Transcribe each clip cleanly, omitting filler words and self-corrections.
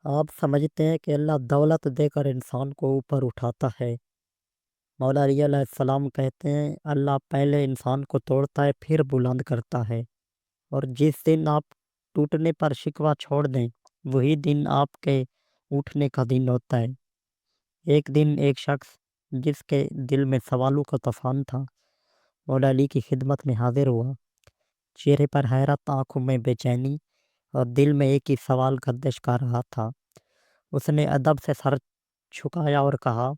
آپ سمجھتے ہیں کہ اللہ دولت دے کر انسان کو اوپر اٹھاتا ہے؟ مولا علی علیہ السلام کہتے ہیں اللہ پہلے انسان کو توڑتا ہے پھر بلند کرتا ہے، اور جس دن آپ ٹوٹنے پر شکوہ چھوڑ دیں وہی دن آپ کے اٹھنے کا دن ہوتا ہے۔ ایک دن ایک شخص جس کے دل میں سوالوں کا طوفان تھا مولا علی کی خدمت میں حاضر ہوا۔ چہرے پر حیرت، آنکھوں میں بے چینی اور دل میں ایک ہی سوال گردش کر رہا تھا۔ اس نے ادب سے سر جھکایا اور کہا،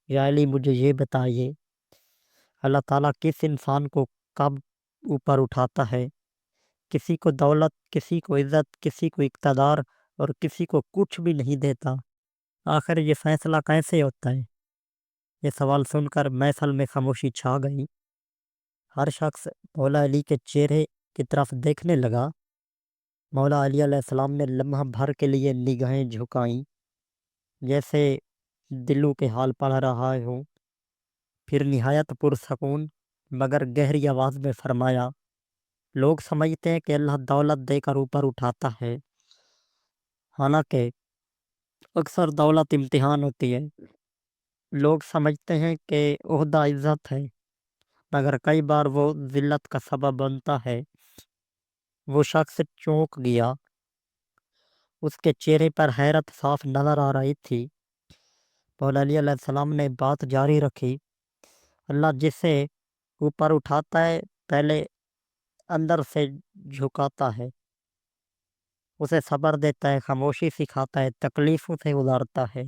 یا علی مجھے یہ بتائیے، اللہ تعالیٰ کس انسان کو کب اوپر اٹھاتا ہے؟ کسی کو دولت، کسی کو عزت، کسی کو اقتدار اور کسی کو کچھ بھی نہیں دیتا۔ آخر یہ فیصلہ کیسے ہوتا ہے؟ یہ سوال سن کر محفل میں خاموشی چھا گئی۔ ہر شخص مولا علی کے چہرے کی طرف دیکھنے لگا۔ مولا علی علیہ السلام نے لمحہ بھر کے لیے نگاہیں جھکائیں، جیسے دلوں کے حال پڑھ رہا ہوں، پھر نہایت پرسکون مگر گہری آواز میں فرمایا، لوگ سمجھتے ہیں کہ اللہ دولت دے کر اوپر اٹھاتا ہے، حالانکہ اکثر دولت امتحان ہوتی ہے۔ لوگ سمجھتے ہیں کہ عہدہ عزت ہے، مگر کئی بار وہ ذلت کا سبب بنتا ہے۔ وہ شخص چونک گیا، اس کے چہرے پر حیرت صاف نظر آ رہی تھی۔ مولا علی علیہ السلام نے بات جاری رکھی، اللہ جسے اوپر اٹھاتا ہے پہلے اندر سے جھکاتا ہے، اسے صبر دیتا ہے، خاموشی سکھاتا ہے، تکلیفوں سے گزارتا ہے۔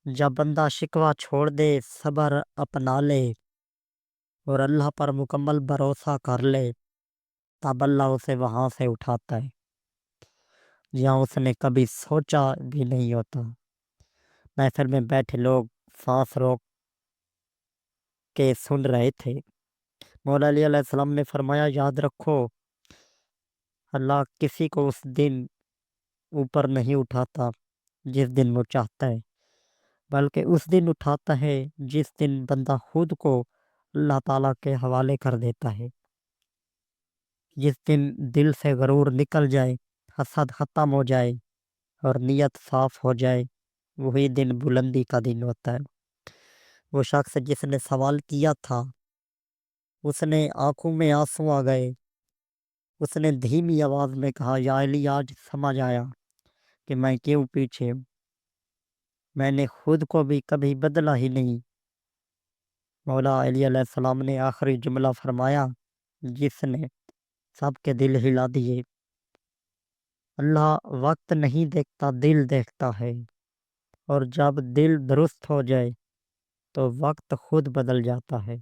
جب بندہ شکوہ چھوڑ دے، صبر اپنا لے اور اللہ پر مکمل بھروسہ کر لے، تب اللہ اسے وہاں سے اٹھاتا ہے جہاں اس نے کبھی سوچا بھی نہیں ہوتا۔ محفل میں بیٹھے لوگ سانس روک کے سن رہے تھے۔ مولا علی علیہ السلام نے فرمایا، یاد رکھو، اللہ کسی کو اس دن اوپر نہیں اٹھاتا جس دن وہ چاہتا ہے، بلکہ اس دن اٹھاتا ہے جس دن بندہ خود کو اللہ تعالیٰ کے حوالے کر دیتا ہے۔ جس دن دل سے غرور نکل جائے، حسد ختم ہو جائے اور نیت صاف ہو جائے، وہی دن بلندی کا دن ہوتا ہے۔ وہ شخص جس نے سوال کیا تھا، اس نے آنکھوں میں آنسو آ گئے۔ اس نے دھیمی آواز میں کہا، یا علی آج سمجھ آیا کہ میں کیوں پیچھے ہوں، میں نے خود کو بھی کبھی بدلا ہی نہیں۔ مولا علی علیہ السلام نے آخری جملہ فرمایا جس نے سب کے دل ہلا دیے، اللہ وقت نہیں دیکھتا، دل دیکھتا ہے، اور جب دل درست ہو جائے تو وقت خود بدل جاتا ہے۔